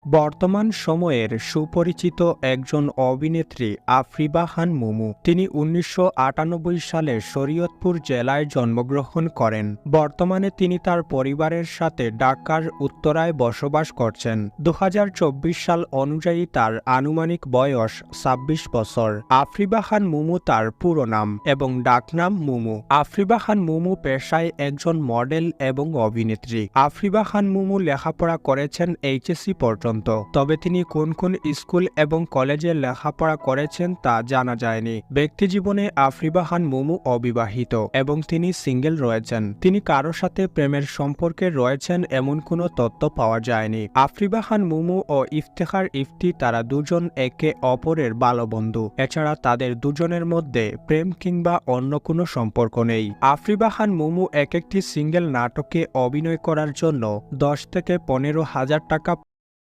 বর্তমান সময়ের সুপরিচিত একজন অভিনেত্রী আফরিবা খান মুমু। তিনি ১৯৯৮ সালে শরীয়তপুর জেলায় জন্মগ্রহণ করেন। বর্তমানে তিনি তার পরিবারের সাথে ঢাকার উত্তরায় বসবাস করছেন। ২০২৪ সাল অনুযায়ী তার আনুমানিক বয়স ২৬ বছর। আফরিবা খান মুমু তার পুরো নাম এবং ডাকনাম মুমু। আফরিবা খান মুমু পেশায় একজন মডেল এবং অভিনেত্রী। আফরিবা খান মুমু লেখাপড়া করেছেন এইচএসসি পর্যন্ত, তবে তিনি কোন কোন স্কুল এবং কলেজে লেখাপড়া করেছেন তা জানা যায়নি। ব্যক্তিজীবনে আফরিবা খান মুমু অবিবাহিত এবং তিনি সিঙ্গেল রয়েছেন। তিনি কারো সাথে প্রেমের সম্পর্কে রয়েছেন এমন কোনো তথ্য পাওয়া যায়নি। আফরিবা খান মুমু ও ইফতেখার ইফতি তারা দুজন একে অপরের ভালো বন্ধু। এছাড়া তাদের দুজনের মধ্যে প্রেম কিংবা অন্য কোনো সম্পর্ক নেই। আফরিবা খান মুমু এক একটি সিঙ্গেল নাটকে অভিনয় করার জন্য 10 থেকে 15,000 টাকা